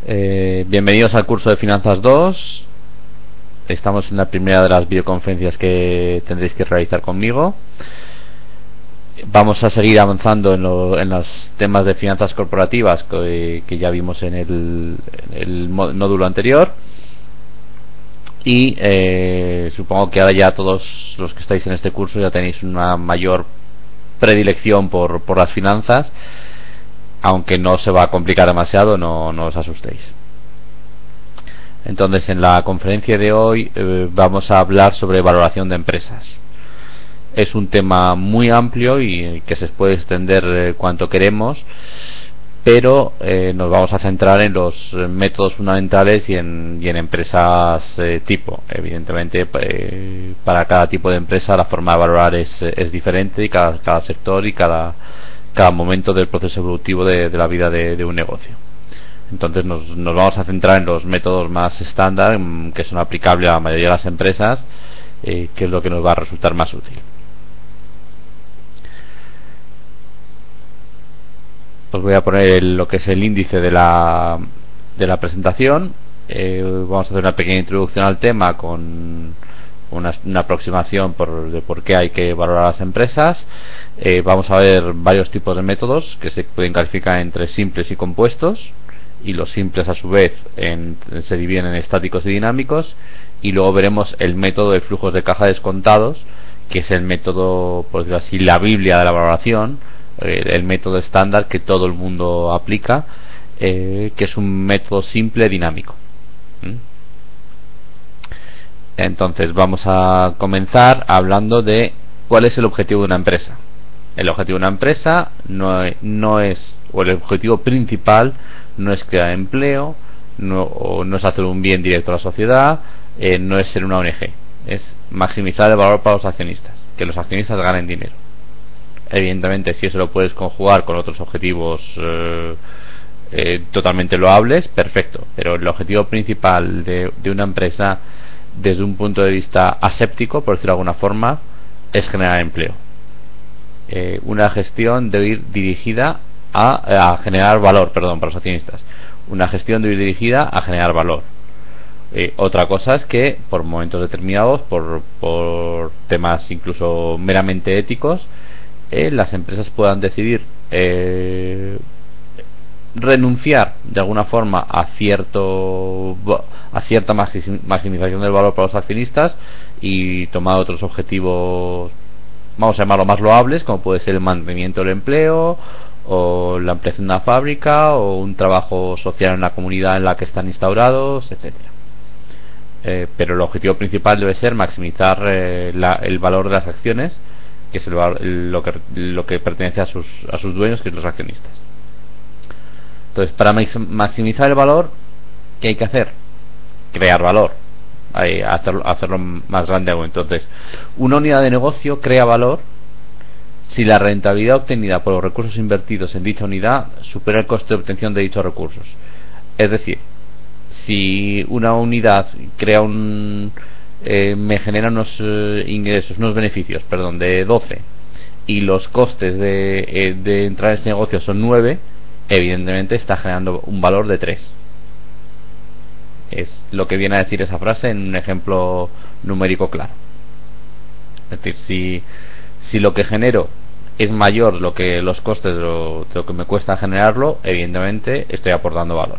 Bienvenidos al curso de Finanzas 2. Estamos en la primera de las videoconferencias que tendréis que realizar conmigo. Vamos a seguir avanzando en los temas de finanzas corporativas que ya vimos en el módulo anterior. Y supongo que ahora ya todos los que estáis en este curso ya tenéis una mayor predilección por las finanzas. Aunque no se va a complicar demasiado, no os asustéis. Entonces, en la conferencia de hoy vamos a hablar sobre valoración de empresas. Es un tema muy amplio y que se puede extender cuanto queremos, pero nos vamos a centrar en los métodos fundamentales y en empresas tipo. Evidentemente, para cada tipo de empresa la forma de valorar es diferente, y cada sector y cada momento del proceso evolutivo de la vida de un negocio. Entonces nos vamos a centrar en los métodos más estándar, que son aplicables a la mayoría de las empresas, que es lo que nos va a resultar más útil. Os voy a poner lo que es el índice de la presentación. Vamos a hacer una pequeña introducción al tema con una aproximación de por qué hay que valorar las empresas. Vamos a ver varios tipos de métodos que se pueden calificar entre simples y compuestos, y los simples a su vez se dividen en estáticos y dinámicos, y luego veremos el método de flujos de caja descontados, que es el método, por decirlo así, la Biblia de la valoración, el método estándar que todo el mundo aplica, que es un método simple dinámico. Entonces vamos a comenzar hablando de cuál es el objetivo de una empresa. El objetivo de una empresa no es, o el objetivo principal no es crear empleo, no es hacer un bien directo a la sociedad, no es ser una ONG, es maximizar el valor para los accionistas, que los accionistas ganen dinero. Evidentemente, si eso lo puedes conjugar con otros objetivos totalmente loables, perfecto, pero el objetivo principal de una empresa, desde un punto de vista aséptico, por decirlo de alguna forma, es generar empleo. Una gestión debe ir dirigida a generar valor, para los accionistas. Una gestión debe ir dirigida a generar valor. Otra cosa es que por momentos determinados, por temas incluso meramente éticos, las empresas puedan decidir renunciar de alguna forma a cierta maximización del valor para los accionistas y tomar otros objetivos, vamos a llamarlo más loables, como puede ser el mantenimiento del empleo, o la ampliación de una fábrica, o un trabajo social en la comunidad en la que están instaurados, etcétera. Pero el objetivo principal debe ser maximizar el valor de las acciones, que es lo que pertenece a sus dueños, que son los accionistas. Entonces, para maximizar el valor, ¿qué hay que hacer? Crear valor, hacerlo más grande aún. Entonces, una unidad de negocio crea valor si la rentabilidad obtenida por los recursos invertidos en dicha unidad supera el coste de obtención de dichos recursos. Es decir, si una unidad me genera unos beneficios, de 12, y los costes de entrar en ese negocio son 9, evidentemente está generando un valor de 3. Es lo que viene a decir esa frase en un ejemplo numérico claro. Es decir, si lo que genero es mayor lo que los costes de lo que me cuesta generarlo, evidentemente estoy aportando valor.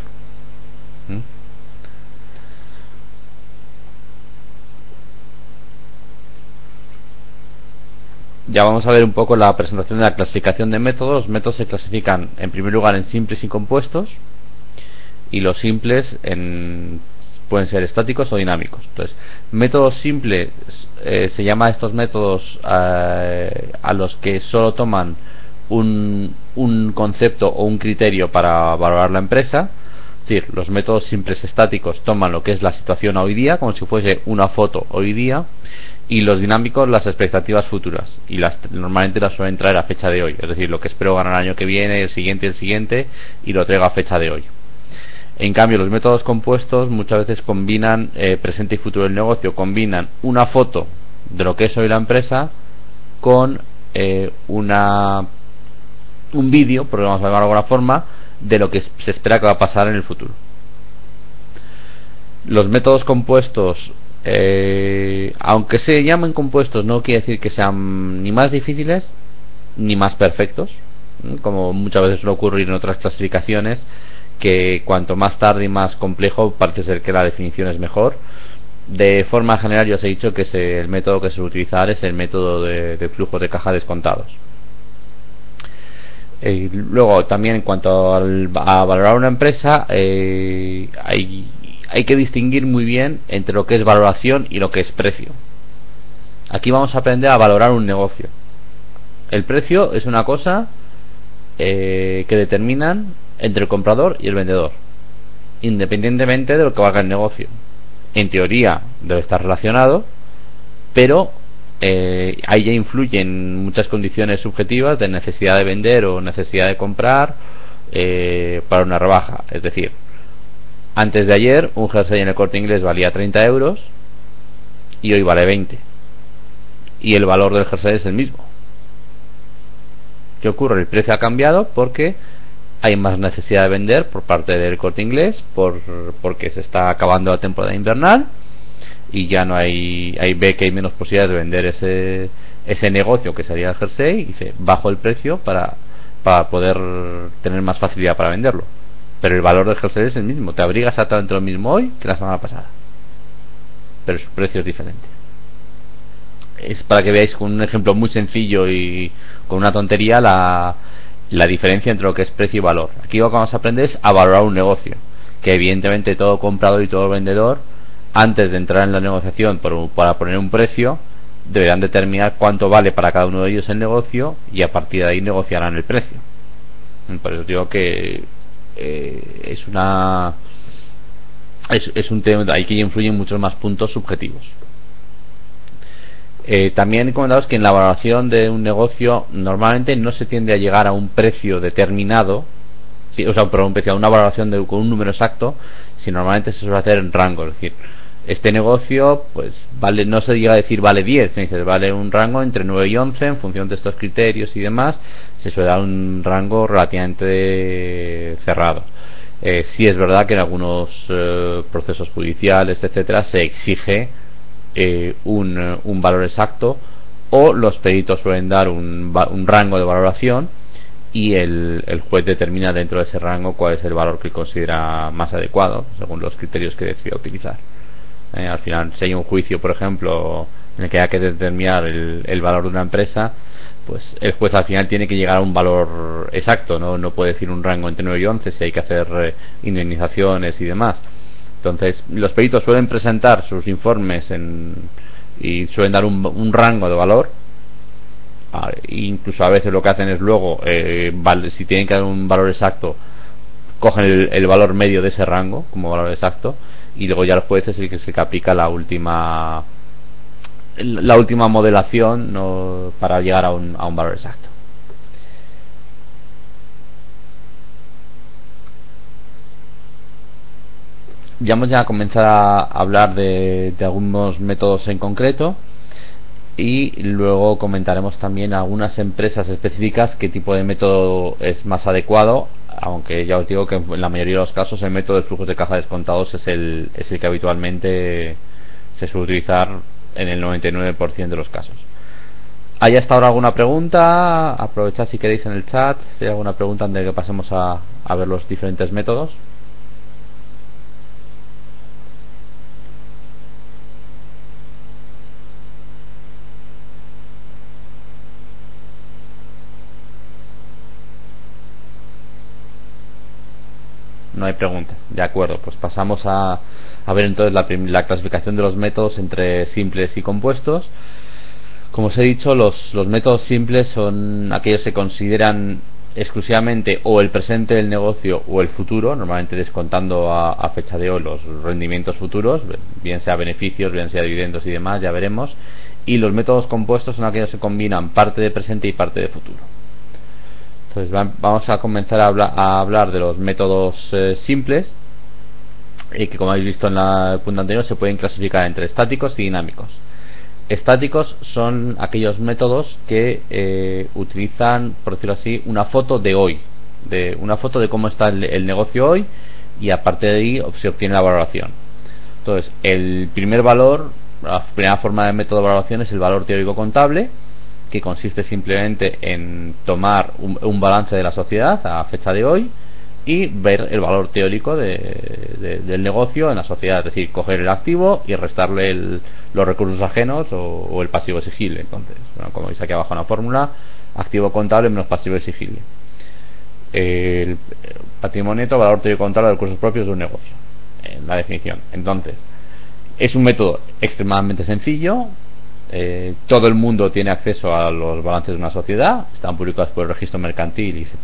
Ya vamos a ver un poco la presentación de la clasificación de métodos. Los métodos se clasifican en primer lugar en simples y compuestos, y los simples pueden ser estáticos o dinámicos. Entonces, métodos simples se llama a estos métodos a los que solo toman un concepto o un criterio para valorar la empresa. Es decir, los métodos simples estáticos toman lo que es la situación hoy día, como si fuese una foto hoy día, y los dinámicos las expectativas futuras, y normalmente las suelen traer a fecha de hoy, es decir, lo que espero ganar el año que viene, el siguiente, y lo traigo a fecha de hoy. En cambio, los métodos compuestos muchas veces combinan presente y futuro del negocio, combinan una foto de lo que es hoy la empresa con un vídeo, por vamos a llamarlo de alguna forma, de lo que se espera que va a pasar en el futuro. Los métodos compuestos, aunque se llamen compuestos, no quiere decir que sean ni más difíciles ni más perfectos, como muchas veces suele ocurrir en otras clasificaciones, que cuanto más tarde y más complejo parece ser que la definición es mejor. De forma general, yo os he dicho que el método que se suele utilizar es el método de flujos de caja descontados. Luego, también en cuanto a valorar una empresa, hay que distinguir muy bien entre lo que es valoración y lo que es precio. Aquí vamos a aprender a valorar un negocio. El precio es una cosa que determinan entre el comprador y el vendedor, independientemente de lo que valga el negocio. En teoría debe estar relacionado, pero ahí ya influyen muchas condiciones subjetivas de necesidad de vender o necesidad de comprar para una rebaja. Es decir, antes de ayer un jersey en el Corte Inglés valía 30 euros y hoy vale 20, y el valor del jersey es el mismo. ¿Qué ocurre? El precio ha cambiado porque hay más necesidad de vender por parte del Corte Inglés, porque se está acabando la temporada invernal y ya no ve que hay menos posibilidades de vender ese negocio que sería el jersey, y dice bajo el precio para poder tener más facilidad para venderlo. Pero el valor del jersey es el mismo, te abriga exactamente lo mismo hoy que la semana pasada, pero su precio es diferente. Es para que veáis con un ejemplo muy sencillo y con una tontería la diferencia entre lo que es precio y valor. Aquí lo que vamos a aprender es a valorar un negocio, que evidentemente todo comprador y todo vendedor, antes de entrar en la negociación para poner un precio, deberán determinar cuánto vale para cada uno de ellos el negocio, y a partir de ahí negociarán el precio. Por eso digo que es un tema ahí que influyen muchos más puntos subjetivos. También comentaros que en la valoración de un negocio normalmente no se tiende a llegar a un precio determinado, a una valoración con un número exacto, sino normalmente se suele hacer en rango. Es decir, este negocio pues vale, no se llega a decir vale 10, se dice vale un rango entre 9 y 11 en función de estos criterios y demás. Se suele dar un rango relativamente cerrado. Sí es verdad que en algunos procesos judiciales, etcétera, se exige un valor exacto, o los peritos suelen dar un rango de valoración, y el juez determina dentro de ese rango cuál es el valor que considera más adecuado según los criterios que decida utilizar. Al final, si hay un juicio, por ejemplo, en el que hay que determinar el valor de una empresa, pues el juez al final tiene que llegar a un valor exacto, no puede decir un rango entre 9 y 11 si hay que hacer indemnizaciones y demás. Entonces, los peritos suelen presentar sus informes y suelen dar un rango de valor. Incluso a veces lo que hacen es luego, si tienen que dar un valor exacto, cogen el valor medio de ese rango como valor exacto, y luego ya el juez es el que aplica la última modelación, ¿no?, para llegar a un valor exacto. Ya vamos a comenzar a hablar de algunos métodos en concreto, y luego comentaremos también algunas empresas específicas qué tipo de método es más adecuado, aunque ya os digo que en la mayoría de los casos el método de flujos de caja descontados es el que habitualmente se suele utilizar en el 99% de los casos. ¿Hay hasta ahora alguna pregunta? Aprovechad si queréis en el chat si hay alguna pregunta antes de que pasemos a ver los diferentes métodos. No hay preguntas, de acuerdo. Pues pasamos a ver entonces la clasificación de los métodos entre simples y compuestos. Como os he dicho, los métodos simples son aquellos que consideran exclusivamente o el presente del negocio o el futuro, normalmente descontando a fecha de hoy los rendimientos futuros, bien sea beneficios, bien sea dividendos y demás, ya veremos. Y los métodos compuestos son aquellos que combinan parte de presente y parte de futuro. Entonces vamos a comenzar a hablar de los métodos simples, y que, como habéis visto en el punto anterior, se pueden clasificar entre estáticos y dinámicos. Estáticos son aquellos métodos que utilizan, por decirlo así, una foto de hoy, una foto de cómo está el negocio hoy, y aparte de ahí se obtiene la valoración. Entonces, el primer valor, la primera forma de método de valoración es el valor teórico contable, que consiste simplemente en tomar un balance de la sociedad a fecha de hoy y ver el valor teórico del negocio en la sociedad, es decir, coger el activo y restarle los recursos ajenos o el pasivo exigible. Entonces, bueno, como veis aquí abajo en la fórmula, activo contable menos pasivo exigible. El patrimonio neto, valor teórico contable de recursos propios de un negocio, en la definición. Entonces, es un método extremadamente sencillo. Todo el mundo tiene acceso a los balances de una sociedad, están publicados por el registro mercantil y se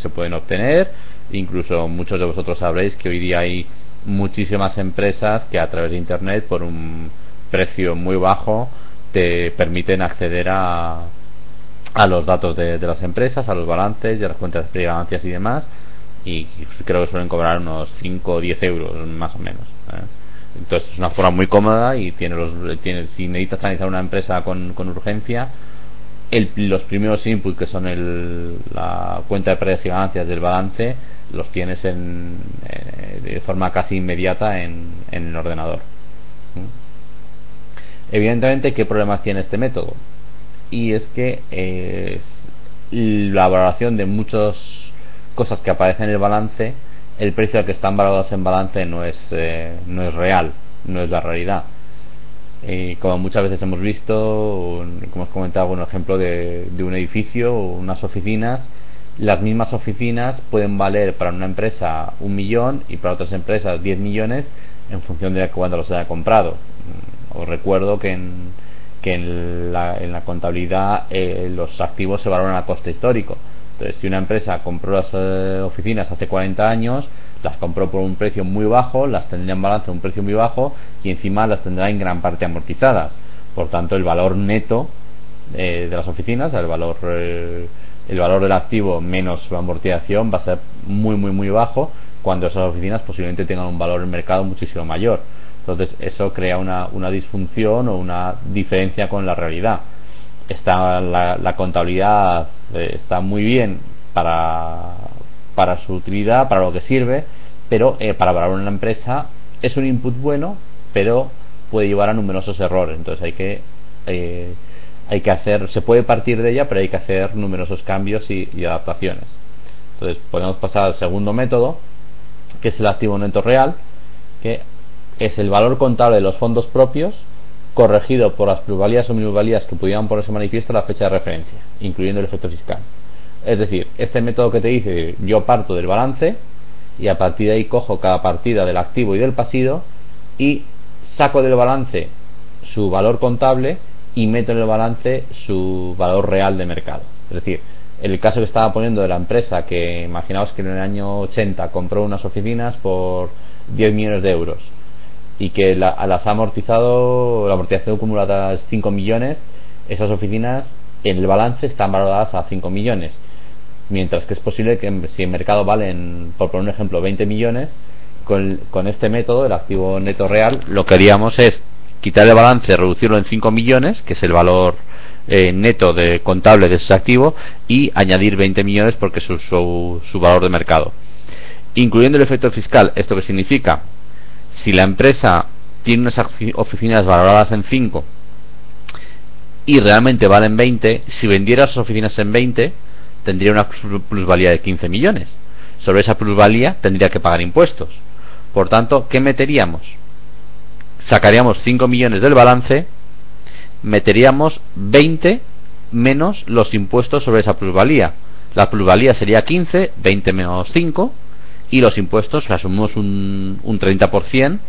pueden obtener. Incluso muchos de vosotros sabréis que hoy día hay muchísimas empresas que a través de internet, por un precio muy bajo, te permiten acceder a los datos de las empresas, a los balances y a las cuentas de ganancias y demás, y creo que suelen cobrar unos 5 o 10 euros más o menos, Entonces es una forma muy cómoda y si necesitas analizar una empresa con urgencia, los primeros inputs, que son la cuenta de pérdidas y ganancias del balance, los tienes de forma casi inmediata en el ordenador. Evidentemente, ¿qué problemas tiene este método? Y es que la valoración de muchas cosas que aparecen en el balance, el precio al que están valoradas en balance no es real, no es la realidad. Como muchas veces hemos visto, como os comentaba, un ejemplo de un edificio o unas oficinas. Las mismas oficinas pueden valer para una empresa 1 millón y para otras empresas 10 millones en función de cuándo los haya comprado. Os recuerdo que en la contabilidad los activos se valoran a coste histórico. Entonces, si una empresa compró las oficinas hace 40 años, las compró por un precio muy bajo, las tendrá en balance a un precio muy bajo y encima las tendrá en gran parte amortizadas. Por tanto, el valor neto de las oficinas, el valor del activo menos su amortización, va a ser muy bajo, cuando esas oficinas posiblemente tengan un valor en mercado muchísimo mayor. Entonces, eso crea una disfunción o una diferencia con la realidad. La contabilidad está muy bien para su utilidad, para lo que sirve, pero para valorar una empresa es un input bueno, pero puede llevar a numerosos errores. Entonces hay que hacer, se puede partir de ella, pero hay que hacer numerosos cambios y adaptaciones. Entonces podemos pasar al segundo método, que es el activo neto real, que es el valor contable de los fondos propios corregido por las plusvalías o minusvalías que pudieran ponerse manifiesto a la fecha de referencia, incluyendo el efecto fiscal. Es decir, este método que te dice, yo parto del balance y a partir de ahí cojo cada partida del activo y del pasivo y saco del balance su valor contable y meto en el balance su valor real de mercado. Es decir, el caso que estaba poniendo de la empresa, que imaginaos que en el año 80 compró unas oficinas por 10 millones de euros y que las ha amortizado, la amortización acumulada es 5 millones, esas oficinas en el balance están valoradas a 5 millones, mientras que es posible que si el mercado valen, por poner un ejemplo, 20 millones, con este método, el activo neto real, lo que haríamos es quitar el balance, reducirlo en 5 millones, que es el valor neto contable de ese activo, y añadir 20 millones porque es su valor de mercado, incluyendo el efecto fiscal. ¿Esto qué significa? Si la empresa tiene unas oficinas valoradas en 5 y realmente valen 20, si vendiera esas oficinas en 20, tendría una plusvalía de 15 millones. Sobre esa plusvalía tendría que pagar impuestos. Por tanto, ¿qué meteríamos? Sacaríamos 5 millones del balance, meteríamos 20 menos los impuestos sobre esa plusvalía. La plusvalía sería 15, 20 menos 5, y los impuestos, si asumimos un 30%,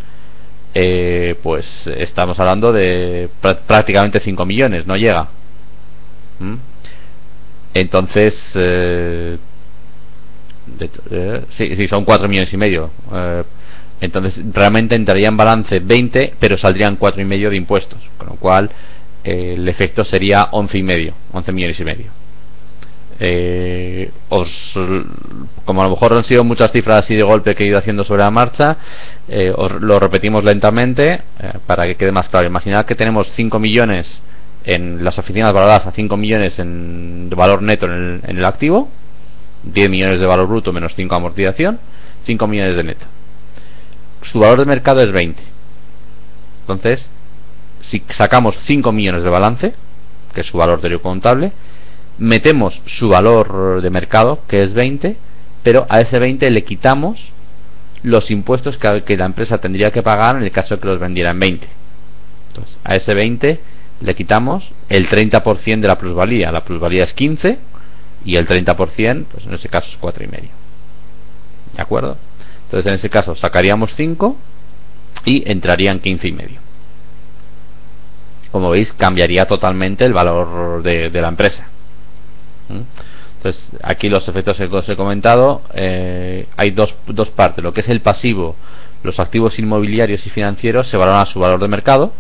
pues estamos hablando de prácticamente 5 millones, no llega. Entonces, sí, son 4 millones y medio. Entonces, realmente entraría en balance 20, pero saldrían 4 y medio de impuestos, con lo cual el efecto sería 11 millones y medio. Como a lo mejor han sido muchas cifras así de golpe que he ido haciendo sobre la marcha, os lo repetimos lentamente para que quede más claro. Imaginad que tenemos 5 millones en las oficinas valoradas a 5 millones de valor neto en el activo, 10 millones de valor bruto menos 5 amortización, 5 millones de neto. Su valor de mercado es 20. Entonces, si sacamos 5 millones de balance, que es su valor teórico contable, metemos su valor de mercado, que es 20, pero a ese 20 le quitamos los impuestos que la empresa tendría que pagar en el caso de que los vendiera en 20. Entonces, a ese 20 le quitamos el 30% de la plusvalía. La plusvalía es 15 y el 30%, pues en ese caso es 4,5. ¿De acuerdo? Entonces, en ese caso sacaríamos 5 y entrarían 15,5. Como veis, cambiaría totalmente el valor de la empresa. Entonces, aquí los efectos que os he comentado, hay dos partes. Lo que es el pasivo, los activos inmobiliarios y financieros se valoran a su valor de mercado,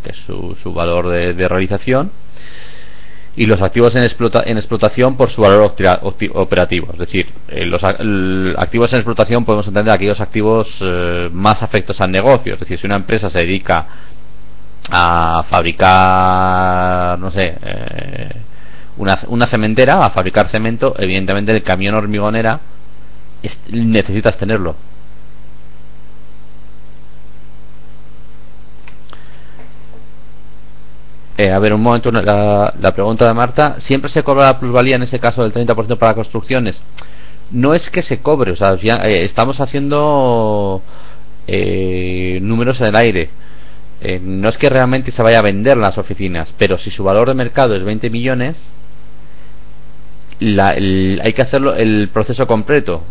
que es su valor de realización, y los activos en explotación por su valor operativo. Es decir, los activos en explotación podemos entender aquellos activos más afectos al negocio. Es decir, si una empresa se dedica a fabricar, no sé, una cementera, a fabricar cemento, evidentemente el camión hormigonera necesitas tenerlo. A ver, un momento, la pregunta de Marta. ¿Siempre se cobra la plusvalía en ese caso del 30% para construcciones? No es que se cobre, o sea, estamos haciendo números en el aire. No es que realmente se vaya a vender las oficinas, pero si su valor de mercado es 20 millones, hay que hacerlo el proceso completo.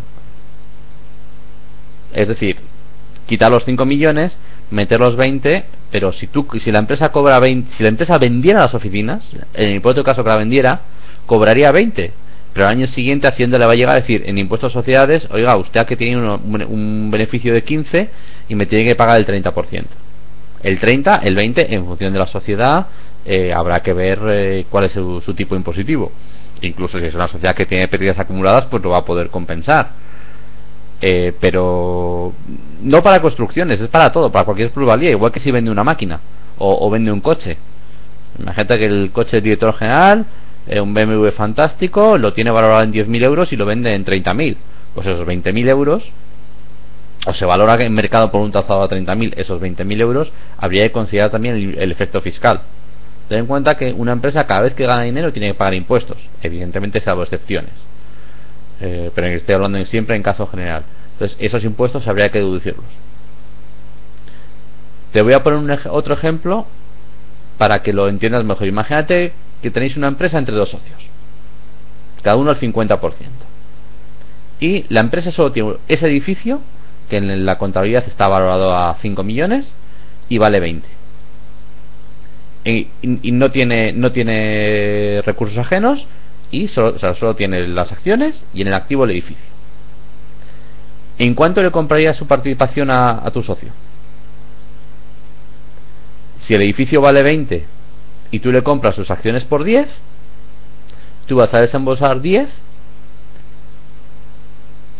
Es decir, quitar los 5 millones, meter los 20, pero si la empresa cobra 20, si la empresa vendiera las oficinas, en el hipotético caso que la vendiera, cobraría 20, pero al año siguiente Hacienda le va a llegar a decir en impuestos a sociedades: oiga, usted que tiene un beneficio de 15 y me tiene que pagar el 30%. El 30, el 20, en función de la sociedad, habrá que ver cuál es su tipo impositivo. Incluso si es una sociedad que tiene pérdidas acumuladas, pues lo va a poder compensar. Pero no para construcciones, es para todo, para cualquier plusvalía, igual que si vende una máquina o vende un coche. Imagínate que el coche del director general, un BMW fantástico, lo tiene valorado en 10.000 euros y lo vende en 30.000. Pues esos 20.000 euros, o se valora en mercado por un tasado a 30.000, esos 20.000 euros habría que considerar también el efecto fiscal. Ten en cuenta que una empresa, cada vez que gana dinero, tiene que pagar impuestos, evidentemente salvo excepciones, pero estoy hablando siempre en caso general. Entonces, esos impuestos habría que deducirlos. Te voy a poner otro ejemplo para que lo entiendas mejor. Imagínate que tenéis una empresa entre dos socios, cada uno al 50%, y la empresa solo tiene ese edificio que en la contabilidad está valorado a 5 millones y vale 20, y no tiene recursos ajenos, y solo tiene las acciones y en el activo el edificio. ¿En cuánto le comprarías su participación a tu socio? Si el edificio vale 20 y tú le compras sus acciones por 10, tú vas a desembolsar 10,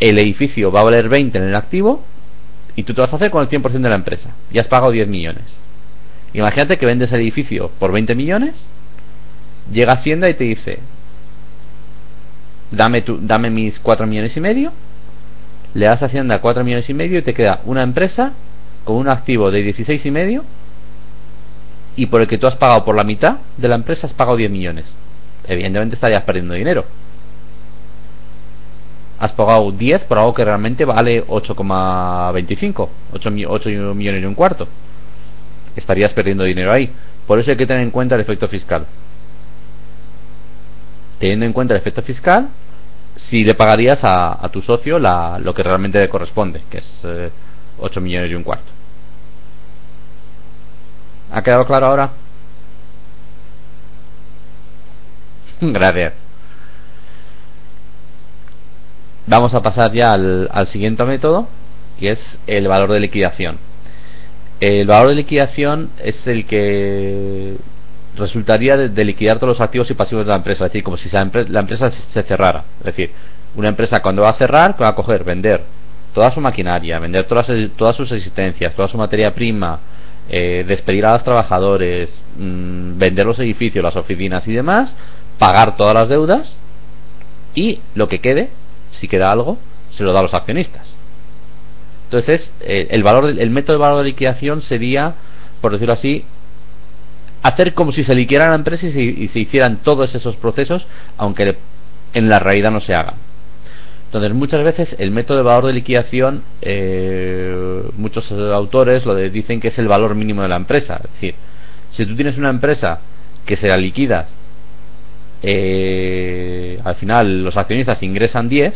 el edificio va a valer 20 en el activo y tú te vas a hacer con el 100% de la empresa y has pagado 10 millones. Imagínate que vendes el edificio por 20 millones, llega Hacienda y te dice: dame mis 4 millones y medio. Le das a Hacienda 4 millones y medio y te queda una empresa con un activo de 16 y medio, y por el que tú has pagado por la mitad de la empresa has pagado 10 millones. Evidentemente estarías perdiendo dinero. Has pagado 10 por algo que realmente vale 8,25, 8 millones y un cuarto. Estarías perdiendo dinero ahí. Por eso hay que tener en cuenta el efecto fiscal. Teniendo en cuenta el efecto fiscal, si le pagarías a tu socio lo que realmente le corresponde, que es 8 millones y un cuarto. ¿Ha quedado claro ahora? Gracias. Vamos a pasar ya al siguiente método, que es el valor de liquidación. El valor de liquidación es el que resultaría de liquidar todos los activos y pasivos de la empresa. Es decir, como si la empresa se cerrara. Es decir, una empresa cuando va a cerrar, va a coger, vender toda su maquinaria, vender todas sus existencias, toda su materia prima, despedir a los trabajadores, vender los edificios, las oficinas y demás, pagar todas las deudas, y lo que quede, si queda algo, se lo da a los accionistas. Entonces el método de valor de liquidación sería por decirlo así, hacer como si se liquidara la empresa y se hicieran todos esos procesos, aunque en la realidad no se hagan. Entonces, muchas veces el método de valor de liquidación, muchos autores dicen que es el valor mínimo de la empresa. Es decir, si tú tienes una empresa que se la liquidas, al final los accionistas ingresan 10,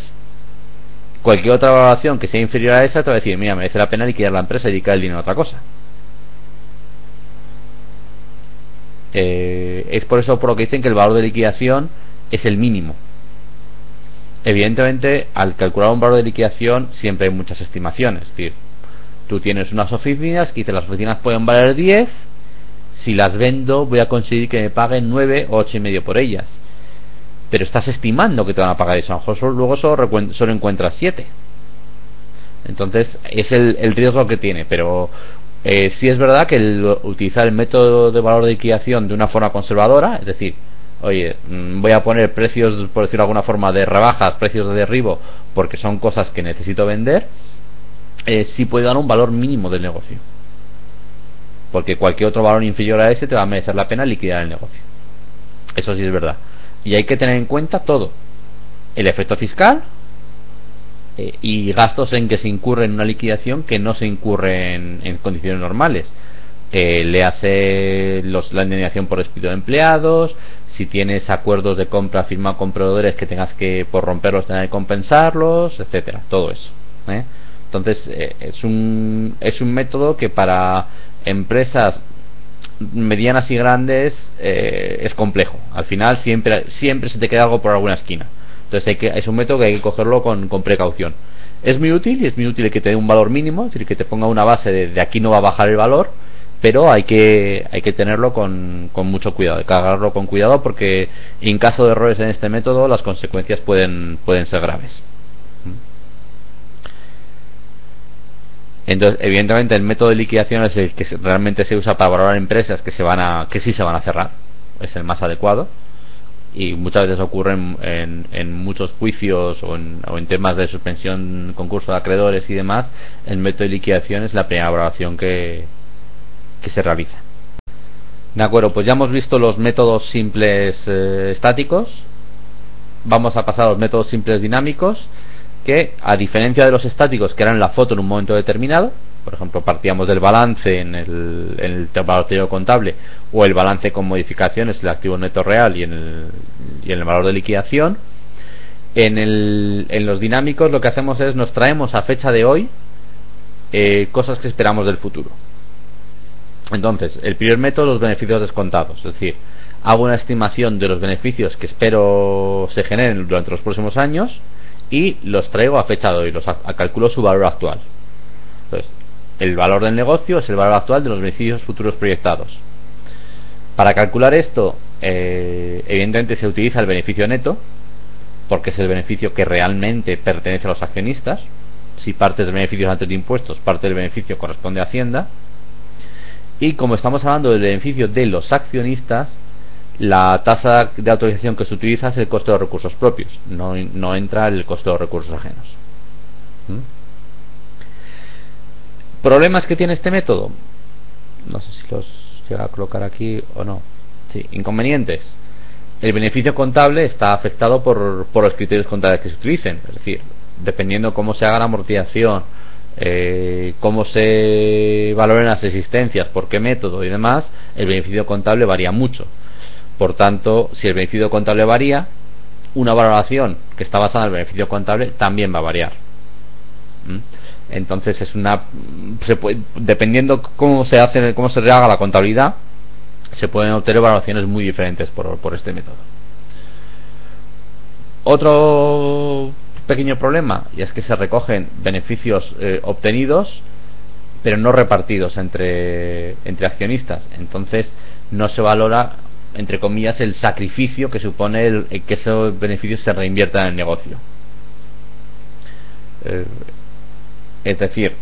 cualquier otra valoración que sea inferior a esa te va a decir, mira, merece la pena liquidar la empresa y dedicar el dinero a otra cosa. Es por eso por lo que dicen que el valor de liquidación es el mínimo. Evidentemente, al calcular un valor de liquidación siempre hay muchas estimaciones. Es decir, tú tienes unas oficinas que dicen las oficinas pueden valer 10, si las vendo voy a conseguir que me paguen 9 o 8,5 por ellas, pero estás estimando que te van a pagar eso. A lo mejor luego solo encuentras 7. Entonces es el riesgo que tiene. Pero sí es verdad que utilizar el método de valor de liquidación de una forma conservadora, es decir, oye, voy a poner precios, por decirlo de alguna forma, de rebajas, precios de derribo, porque son cosas que necesito vender, sí puede dar un valor mínimo del negocio, porque cualquier otro valor inferior a ese te va a merecer la pena liquidar el negocio. Eso sí es verdad. Y hay que tener en cuenta todo: el efecto fiscal y gastos en que se incurre en una liquidación que no se incurre en condiciones normales. Le hace la indemnización por despido de empleados, si tienes acuerdos de compra firmados con proveedores que tengas que, por romperlos, tener que compensarlos, etcétera, todo eso. Entonces es un método que para empresas medianas y grandes es complejo. Al final siempre se te queda algo por alguna esquina. Entonces es un método que hay que cogerlo con precaución. Es muy útil, y es muy útil que te dé un valor mínimo, es decir, que te ponga una base de aquí no va a bajar el valor, pero hay que tenerlo con mucho cuidado, hay que agarrarlo con cuidado, porque en caso de errores en este método las consecuencias pueden ser graves. Entonces, evidentemente, el método de liquidación es el que realmente se usa para valorar empresas que sí se van a cerrar, es el más adecuado, y muchas veces ocurre en muchos juicios o en temas de suspensión, concurso de acreedores y demás. El método de liquidación es la primera valoración que se realiza. De acuerdo, pues ya hemos visto los métodos simples estáticos. Vamos a pasar a los métodos simples dinámicos, que, a diferencia de los estáticos, que eran la foto en un momento determinado, por ejemplo, partíamos del balance en el valor teórico contable, o el balance con modificaciones, el activo neto real y en el valor de liquidación. En los dinámicos lo que hacemos es nos traemos a fecha de hoy cosas que esperamos del futuro. Entonces, el primer método, los beneficios descontados, es decir, hago una estimación de los beneficios que espero se generen durante los próximos años y los traigo a fecha de hoy, calculo su valor actual. Entonces, el valor del negocio es el valor actual de los beneficios futuros proyectados. Para calcular esto, evidentemente se utiliza el beneficio neto, porque es el beneficio que realmente pertenece a los accionistas. Si parte de beneficios antes de impuestos, parte del beneficio corresponde a Hacienda. Y como estamos hablando del beneficio de los accionistas, la tasa de autorización que se utiliza es el coste de los recursos propios, no entra el coste de los recursos ajenos. ¿Problemas que tiene este método? No sé si los llega a colocar aquí o no. Sí, inconvenientes. El beneficio contable está afectado por los criterios contables que se utilicen, es decir, dependiendo cómo se haga la amortización, cómo se valoren las existencias, por qué método y demás, el beneficio contable varía mucho. Por tanto, si el beneficio contable varía, una valoración que está basada en el beneficio contable también va a variar. Entonces dependiendo cómo se haga la contabilidad, se pueden obtener valoraciones muy diferentes por este método. Otro pequeño problema, y es que se recogen beneficios obtenidos pero no repartidos entre accionistas. Entonces no se valora, entre comillas, el sacrificio que supone que esos beneficios se reinviertan en el negocio. Es decir,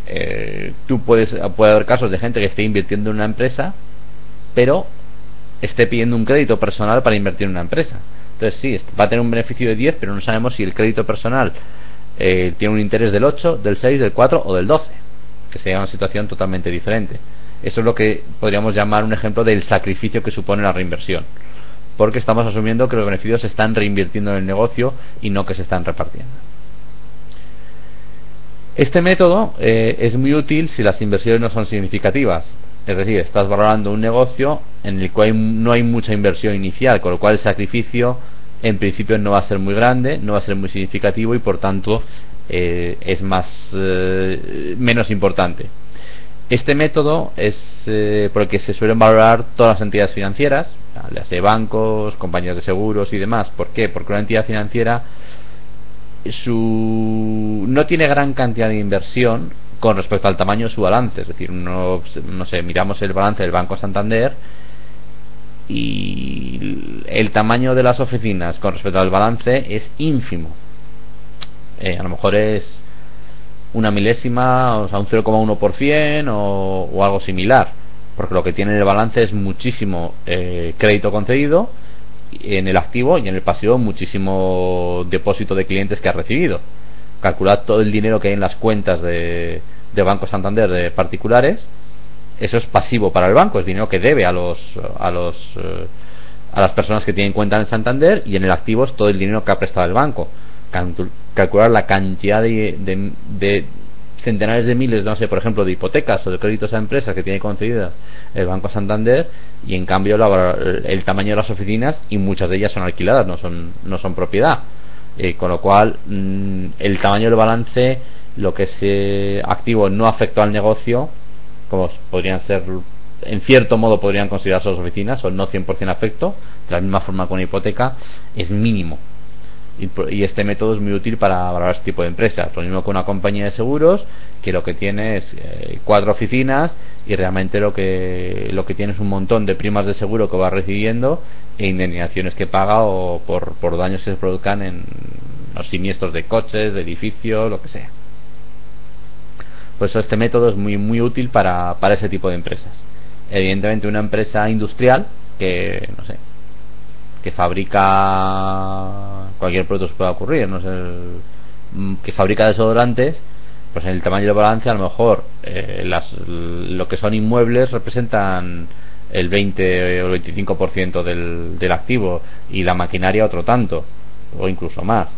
puede haber casos de gente que esté invirtiendo en una empresa pero esté pidiendo un crédito personal para invertir en una empresa. Entonces sí, va a tener un beneficio de 10, pero no sabemos si el crédito personal tiene un interés del 8, del 6, del 4 o del 12, que sería una situación totalmente diferente. Eso es lo que podríamos llamar un ejemplo del sacrificio que supone la reinversión, porque estamos asumiendo que los beneficios se están reinvirtiendo en el negocio y no que se están repartiendo. Este método es muy útil si las inversiones no son significativas, es decir, estás valorando un negocio en el cual no hay mucha inversión inicial, con lo cual el sacrificio en principio no va a ser muy grande, no va a ser muy significativo y por tanto es menos importante. Este método es por el que se suelen valorar todas las entidades financieras, ya sea bancos, compañías de seguros y demás. ¿Por qué? Porque una entidad financiera no tiene gran cantidad de inversión con respecto al tamaño de su balance. Es decir, no sé, miramos el balance del Banco Santander y el tamaño de las oficinas con respecto al balance es ínfimo. A lo mejor es una milésima, o sea, un 0,1% o algo similar, porque lo que tiene en el balance es muchísimo crédito concedido en el activo y en el pasivo muchísimo depósito de clientes que ha recibido. Calculad todo el dinero que hay en las cuentas de Banco Santander de particulares. Eso es pasivo para el banco, es dinero que debe a las personas que tienen cuenta en Santander, y en el activo es todo el dinero que ha prestado el banco. Calcular la cantidad de centenares de miles, no sé, por ejemplo, de hipotecas o de créditos a empresas que tiene concedidas el Banco Santander, y en cambio el tamaño de las oficinas, y muchas de ellas son alquiladas, no son propiedad, con lo cual el tamaño del balance, lo que es activo, no afectó al negocio, como podrían ser, en cierto modo podrían considerarse las oficinas, o no 100% afecto, de la misma forma con una hipoteca, es mínimo. Y este método es muy útil para valorar este tipo de empresas. Lo mismo que una compañía de seguros, que lo que tiene es 4 oficinas, y realmente lo que tiene es un montón de primas de seguro que va recibiendo e indemnizaciones que paga o por daños que se produzcan en los siniestros de coches, de edificios, lo que sea. Por eso este método es muy muy útil para ese tipo de empresas. Evidentemente, una empresa industrial que, no sé, que fabrica cualquier producto se pueda ocurrir, no sé, que fabrica desodorantes, pues en el tamaño del balance a lo mejor lo que son inmuebles representan el 20 o el 25% del activo, y la maquinaria otro tanto, o incluso más.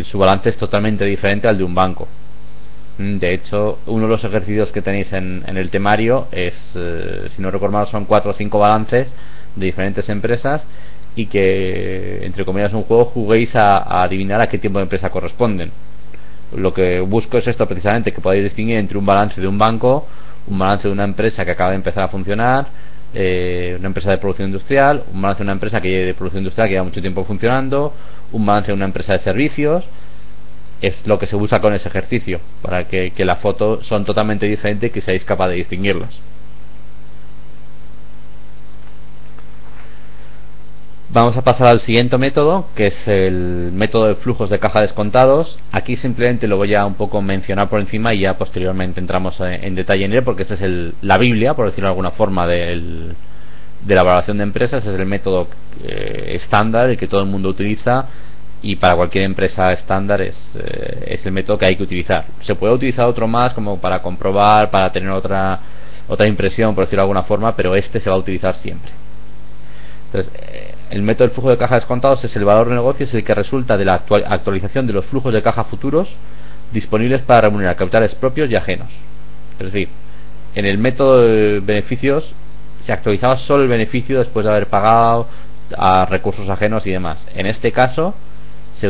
Su balance es totalmente diferente al de un banco. De hecho, uno de los ejercicios que tenéis en el temario es, si no recuerdo mal, son 4 o 5 balances de diferentes empresas, y que, entre comillas, es un juego, juguéis a adivinar a qué tipo de empresa corresponden. Lo que busco es esto precisamente, que podáis distinguir entre un balance de un banco, un balance de una empresa que acaba de empezar a funcionar, una empresa de producción industrial, un balance de una empresa de producción industrial que lleva mucho tiempo funcionando, un balance de una empresa de servicios. Es lo que se busca con ese ejercicio, para que la foto son totalmente diferentes y que seáis capaz de distinguirlas. Vamos a pasar al siguiente método, que es el método de flujos de caja descontados. Aquí simplemente lo voy a un poco mencionar por encima, y ya posteriormente entramos en detalle en él, porque este es la Biblia, por decirlo de alguna forma, de la valoración de empresas. Es el método estándar, el que todo el mundo utiliza, y para cualquier empresa estándar es el método que hay que utilizar. Se puede utilizar otro más, como para comprobar, para tener otra impresión, por decirlo de alguna forma, pero este se va a utilizar siempre. Entonces, el método del flujo de caja descontados es el valor de negocio, es el que resulta de la actualización de los flujos de caja futuros disponibles para remunerar capitales propios y ajenos. Es decir, en el método de beneficios se actualizaba solo el beneficio después de haber pagado a recursos ajenos y demás. En este caso se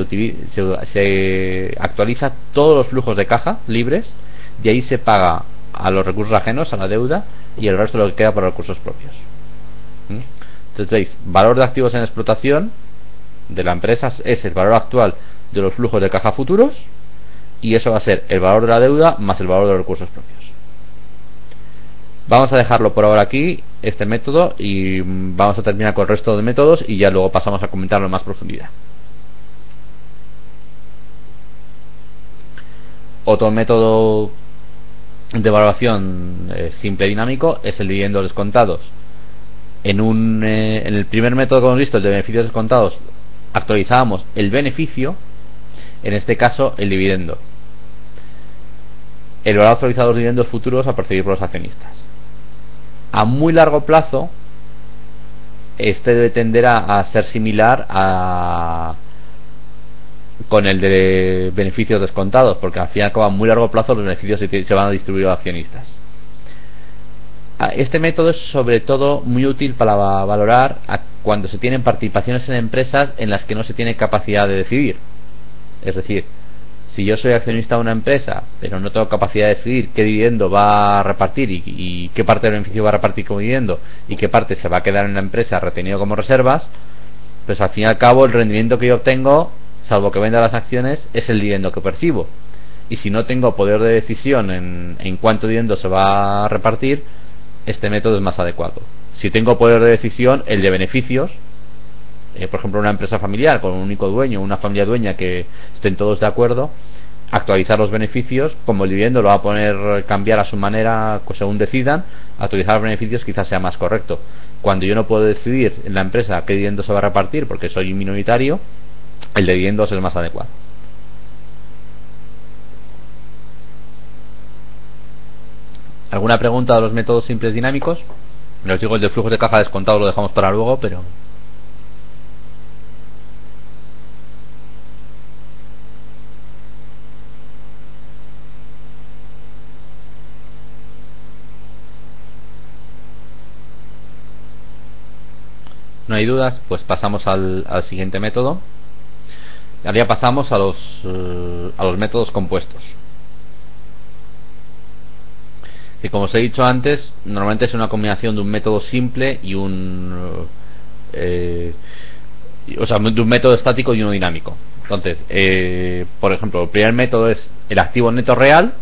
actualiza todos los flujos de caja libres, y ahí se paga a los recursos ajenos, a la deuda, y el resto lo que queda para recursos propios. Entonces veis, valor de activos en explotación de la empresa es el valor actual de los flujos de caja futuros, y eso va a ser el valor de la deuda más el valor de los recursos propios. Vamos a dejarlo por ahora aquí, este método, y vamos a terminar con el resto de métodos, y ya luego pasamos a comentarlo en más profundidad. Otro método de valoración simple y dinámico es el dividendo descontados. En el primer método que hemos visto, el de beneficios descontados, actualizábamos el beneficio, en este caso el dividendo. el valor actualizado de los dividendos futuros a percibir por los accionistas. A muy largo plazo, este debe tender a ser similar con el de beneficios descontados, porque al fin y al cabo a muy largo plazo los beneficios se van a distribuir a los accionistas. Este método es sobre todo muy útil para valorar cuando se tienen participaciones en empresas en las que no se tiene capacidad de decidir. Es decir, si yo soy accionista de una empresa pero no tengo capacidad de decidir qué dividendo va a repartir y qué parte del beneficio va a repartir como dividendo y qué parte se va a quedar en la empresa retenido como reservas, pues al fin y al cabo el rendimiento que yo obtengo, salvo que venda las acciones, es el dividendo que percibo. Y si no tengo poder de decisión en cuánto dividendo se va a repartir, este método es más adecuado. Si tengo poder de decisión, el de beneficios, por ejemplo una empresa familiar con un único dueño, una familia dueña que estén todos de acuerdo, actualizar los beneficios, como el dividendo lo va a poner cambiar a su manera según decidan, actualizar los beneficios quizás sea más correcto. Cuando yo no puedo decidir en la empresa qué dividendo se va a repartir porque soy minoritario, el de dividendos es el más adecuado. ¿Alguna pregunta de los métodos simples dinámicos? Les digo, el de flujos de caja descontado lo dejamos para luego, pero... no hay dudas, pues pasamos al siguiente método. Ahora ya pasamos a los métodos compuestos, que como os he dicho antes, normalmente es una combinación de un método simple y de un método estático y uno dinámico. Entonces, por ejemplo, el primer método es el activo neto real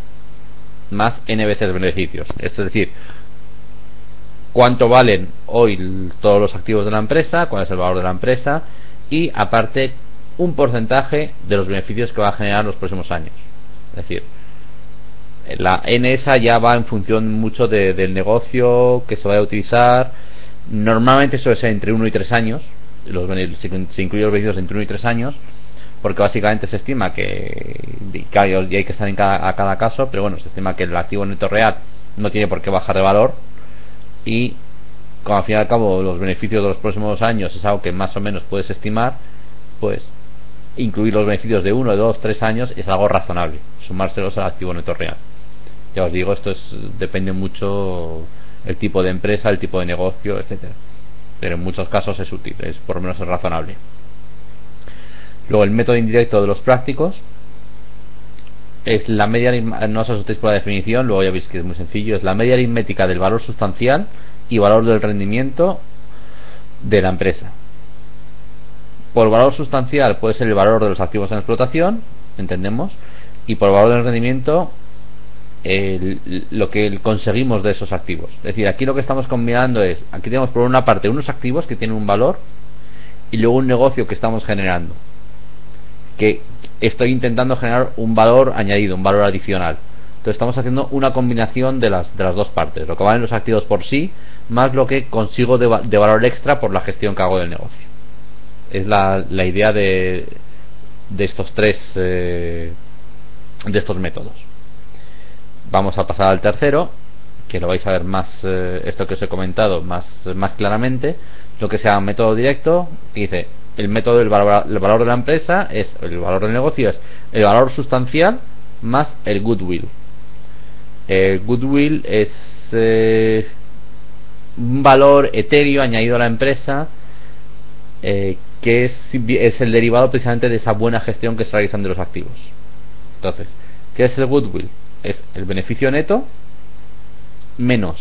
más n veces beneficios. Es decir, cuánto valen hoy todos los activos de la empresa, cuál es el valor de la empresa y aparte un porcentaje de los beneficios que va a generar los próximos años. Es decir, la N esa ya va en función mucho del negocio que se vaya a utilizar. Normalmente suele ser entre 1 y 3 años. Se incluyen los beneficios entre 1 y 3 años, porque básicamente se estima que y hay que estar a cada caso, pero bueno, se estima que el activo neto real no tiene por qué bajar de valor, y como al fin y al cabo los beneficios de los próximos años es algo que más o menos puedes estimar, pues incluir los beneficios de 1, 2, 3 años es algo razonable, sumárselos al activo neto real. Ya os digo, esto depende mucho el tipo de empresa, el tipo de negocio, etcétera, pero en muchos casos es útil, por lo menos es razonable. Luego el método indirecto de los prácticos es la media, no os asustéis por la definición, luego ya veis que es muy sencillo, es la media aritmética del valor sustancial y valor del rendimiento de la empresa. Por valor sustancial puede ser el valor de los activos en explotación, entendemos, y por valor del rendimiento lo que conseguimos de esos activos. Es decir, aquí lo que estamos combinando es, aquí tenemos por una parte unos activos que tienen un valor y luego un negocio que estamos generando, que estoy intentando generar un valor añadido, un valor adicional. Entonces estamos haciendo una combinación de las dos partes, lo que valen los activos por sí más lo que consigo de valor extra por la gestión que hago del negocio. Es la idea de estos tres de estos métodos. Vamos a pasar al tercero, que lo vais a ver más, esto que os he comentado más claramente, lo que sea método directo, que dice el método del valor de la empresa es el valor del negocio, es el valor sustancial más el goodwill. El goodwill es un valor etéreo añadido a la empresa, que es el derivado precisamente de esa buena gestión que se realizan de los activos. Entonces, ¿qué es el goodwill? Es el beneficio neto menos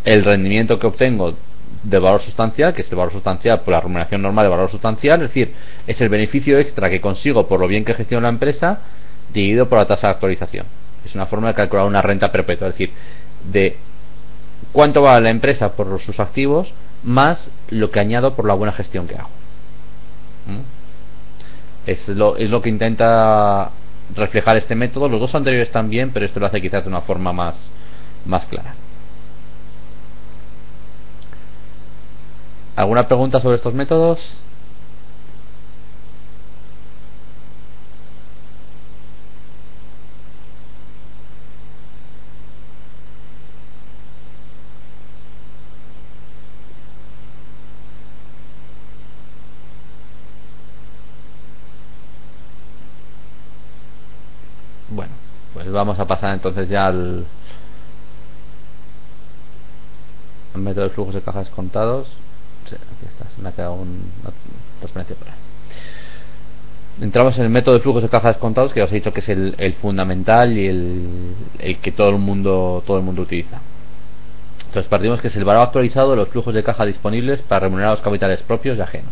el rendimiento que obtengo de valor sustancial, que es el valor sustancial por la remuneración normal de valor sustancial, es decir, es el beneficio extra que consigo por lo bien que gestiona la empresa dividido por la tasa de actualización. Es una forma de calcular una renta perpetua, es decir, de cuánto vale la empresa por sus activos más lo que añado por la buena gestión que hago. Es lo que intenta reflejar este método. Los dos anteriores también, pero esto lo hace quizás de una forma más clara. ¿Alguna pregunta sobre estos métodos? vamos a pasar entonces ya al método de flujos de caja descontados. Sí, aquí está, se me ha quedado una transparencia por ahí. Entramos en el método de flujos de caja descontados, que ya os he dicho que es el fundamental y el que todo el mundo utiliza. Entonces partimos que es el valor actualizado de los flujos de caja disponibles para remunerar los capitales propios y ajenos.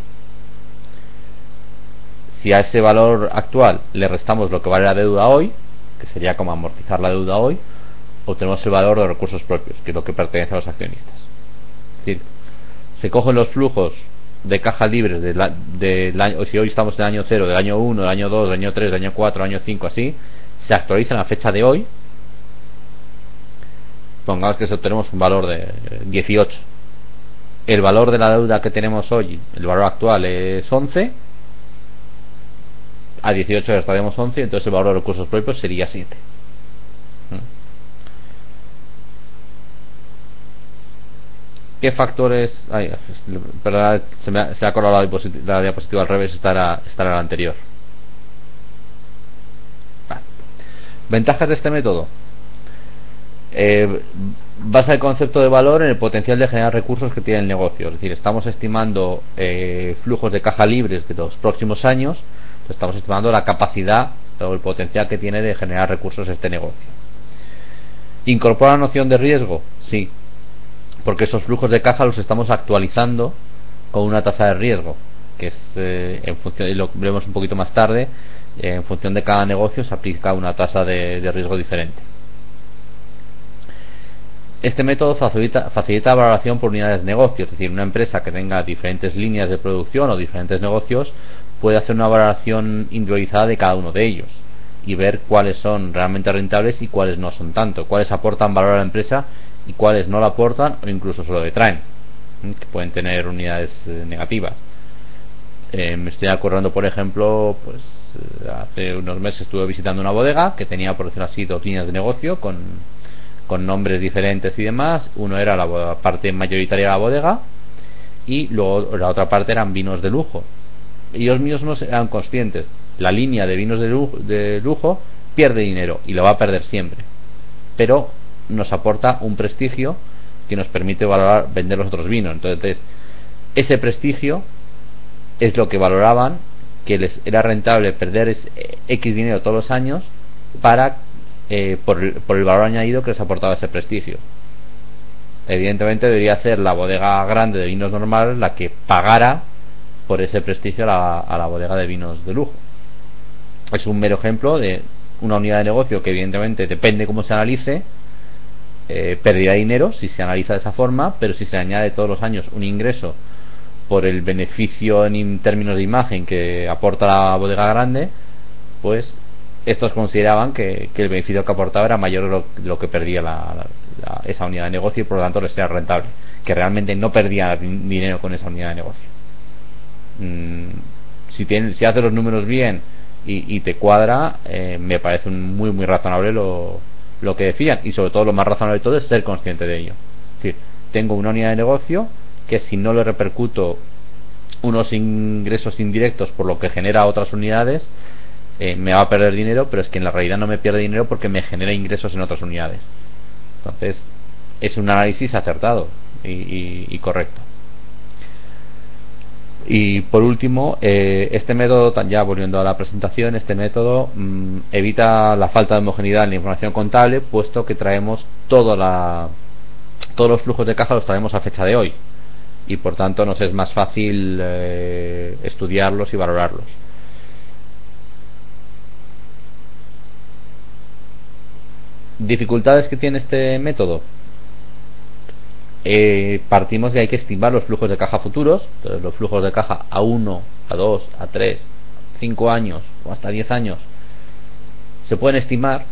Si a ese valor actual le restamos lo que vale la deuda hoy, que sería como amortizar la deuda hoy, obtenemos el valor de recursos propios, que es lo que pertenece a los accionistas. Es decir, se cogen los flujos de caja libres del año, o si hoy estamos en el año 0, del año 1, del año 2, del año 3, del año 4, del año 5, así, se actualizan a la fecha de hoy. Pongamos que obtenemos un valor de 18. El valor de la deuda que tenemos hoy, el valor actual es 11. A 18 le restaremos 11, entonces el valor de recursos propios sería 7. ¿Qué factores? Ay, perdón, se ha colado la diapositiva al revés, estará la anterior. Vale. Ventajas de este método. Basa el concepto de valor en el potencial de generar recursos que tiene el negocio. Es decir, estamos estimando flujos de caja libres de los próximos años. Estamos estimando la capacidad o el potencial que tiene de generar recursos este negocio. ¿Incorpora la noción de riesgo? Sí, porque esos flujos de caja los estamos actualizando con una tasa de riesgo, que es en función, y lo veremos un poquito más tarde, en función de cada negocio se aplica una tasa de riesgo diferente. Este método facilita la valoración por unidades de negocio, es decir, una empresa que tenga diferentes líneas de producción o diferentes negocios puede hacer una valoración individualizada de cada uno de ellos y ver cuáles son realmente rentables y cuáles no son tanto, cuáles aportan valor a la empresa y cuáles no la aportan o incluso solo detraen, que pueden tener unidades negativas. Me estoy acordando, por ejemplo, pues hace unos meses estuve visitando una bodega que tenía, por decirlo así, dos líneas de negocio con nombres diferentes y demás. Uno era la parte mayoritaria de la bodega y luego la otra parte eran vinos de lujo. Ellos mismos eran conscientes, la línea de vinos de lujo pierde dinero y lo va a perder siempre, pero nos aporta un prestigio que nos permite valorar, vender los otros vinos. Entonces ese prestigio es lo que valoraban, que les era rentable perder X dinero todos los años para por el valor añadido que les aportaba ese prestigio. Evidentemente debería ser la bodega grande de vinos normal la que pagara por ese prestigio a la bodega de vinos de lujo. Es un mero ejemplo de una unidad de negocio que evidentemente depende cómo se analice, perderá dinero si se analiza de esa forma, pero si se añade todos los años un ingreso por el beneficio en términos de imagen que aporta la bodega grande, pues estos consideraban que el beneficio que aportaba era mayor de lo que perdía esa unidad de negocio y por lo tanto les era rentable, que realmente no perdía dinero con esa unidad de negocio. Si haces los números bien y te cuadra, me parece muy muy razonable lo que decían, y sobre todo lo más razonable de todo es ser consciente de ello. Es decir, tengo una unidad de negocio que si no le repercuto unos ingresos indirectos por lo que genera otras unidades, me va a perder dinero, pero es que en la realidad no me pierde dinero porque me genera ingresos en otras unidades. Entonces es un análisis acertado y correcto. Y por último, este método, ya volviendo a la presentación, este método evita la falta de homogeneidad en la información contable, puesto que traemos todos los flujos de caja los traemos a fecha de hoy y por tanto nos es más fácil estudiarlos y valorarlos. ¿Dificultades que tiene este método? Partimos de que hay que estimar los flujos de caja futuros. Entonces, los flujos de caja a 1, a 2, a 3, 5 años o hasta 10 años se pueden estimar.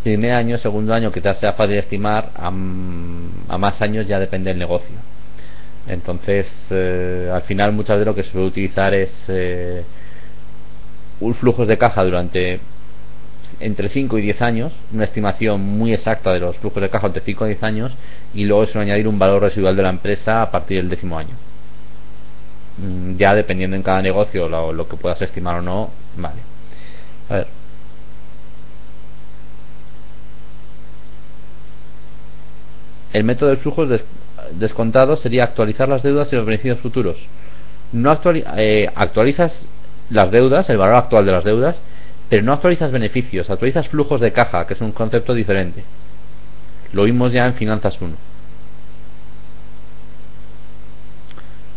Primer año, segundo año quizás sea fácil de estimar, a más años ya depende del negocio. Entonces al final muchas veces lo que se puede utilizar es flujos de caja durante entre 5 y 10 años, una estimación muy exacta de los flujos de caja entre 5 y 10 años, y luego eso añadir un valor residual de la empresa a partir del 10º año. Ya dependiendo en cada negocio lo que puedas estimar o no, vale. A ver. el método de flujos descontados sería actualizar las deudas y los beneficios futuros. No actualizas las deudas, el valor actual de las deudas, pero no actualizas beneficios, actualizas flujos de caja, que es un concepto diferente. Lo vimos ya en Finanzas 1.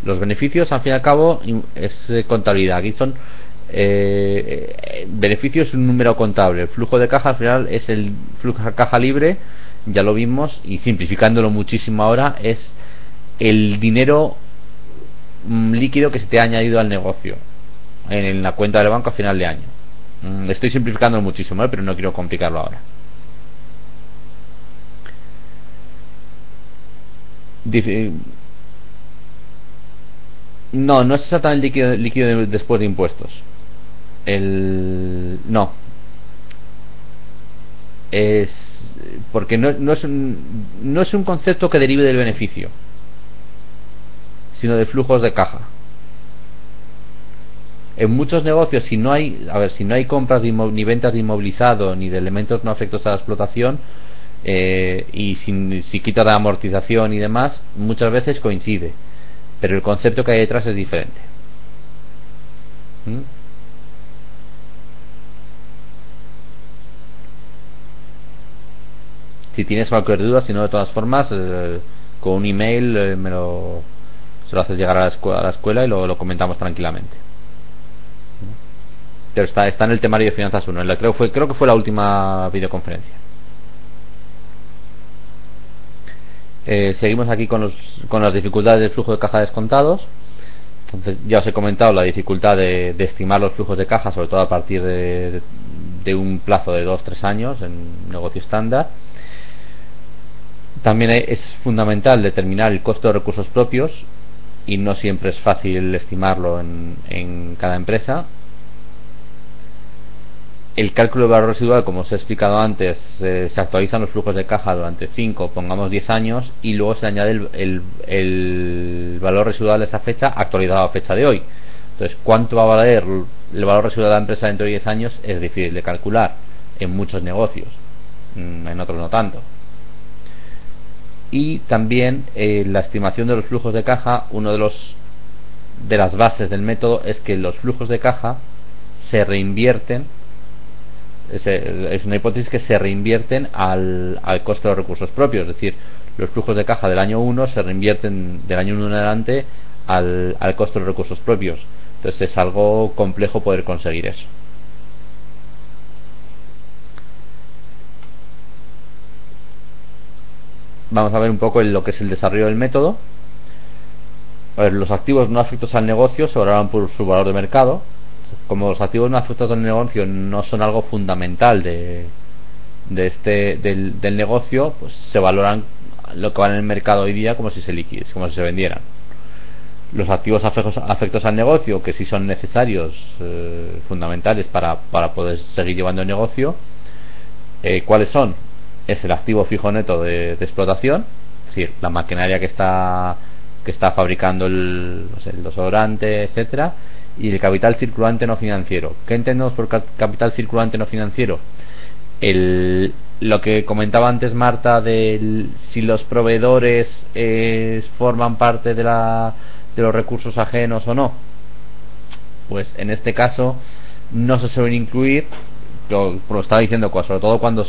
Los beneficios, al fin y al cabo, es contabilidad. Aquí son beneficios, un número contable. El flujo de caja al final es el flujo de caja libre, ya lo vimos, y simplificándolo muchísimo ahora, es el dinero líquido que se te ha añadido al negocio en la cuenta del banco a final de año. Estoy simplificándolo muchísimo, pero no quiero complicarlo ahora. No es exactamente líquido después de impuestos. No es porque no es un concepto que derive del beneficio, sino de flujos de caja. En muchos negocios, si no hay compras ni ventas de inmovilizado ni de elementos no afectos a la explotación, y si quita la amortización y demás, muchas veces coincide, pero el concepto que hay detrás es diferente. Si tienes cualquier duda, si no, de todas formas, con un email se lo haces llegar a la escuela y lo comentamos tranquilamente. Pero está en el temario de Finanzas 1. Creo que fue la última videoconferencia. Seguimos aquí con las dificultades del flujo de caja descontados. Entonces ya os he comentado la dificultad de estimar los flujos de caja, sobre todo a partir de un plazo de 2-3 años en negocio estándar. También es fundamental determinar el costo de recursos propios, y no siempre es fácil estimarlo en cada empresa. El cálculo de valor residual, como os he explicado antes, se actualizan los flujos de caja durante 5, pongamos 10 años, y luego se añade el valor residual de esa fecha actualizado a fecha de hoy. Entonces, ¿cuánto va a valer el valor residual de la empresa dentro de 10 años? Es difícil de calcular en muchos negocios, en otros no tanto. Y también la estimación de los flujos de caja, de las bases del método es que los flujos de caja se reinvierten. Es una hipótesis que se reinvierten al costo de los recursos propios, es decir, los flujos de caja del año 1 se reinvierten del año 1 en adelante al costo de los recursos propios. Entonces es algo complejo poder conseguir eso. Vamos a ver un poco lo que es el desarrollo del método. A ver, los activos no afectos al negocio se valoran por su valor de mercado. Como los activos no afectados al negocio no son algo fundamental del negocio, pues se valoran lo que van en el mercado hoy día como si se vendieran. Los activos afectos al negocio, que sí son necesarios, fundamentales para poder seguir llevando el negocio, ¿cuáles son? Es el activo fijo neto de explotación, es decir, la maquinaria que está fabricando el desodorante, etcétera, y el capital circulante no financiero. ¿Qué entendemos por capital circulante no financiero? Lo que comentaba antes Marta de si los proveedores forman parte de los recursos ajenos o no. Pues en este caso no se suelen incluir, lo estaba diciendo, sobre todo cuando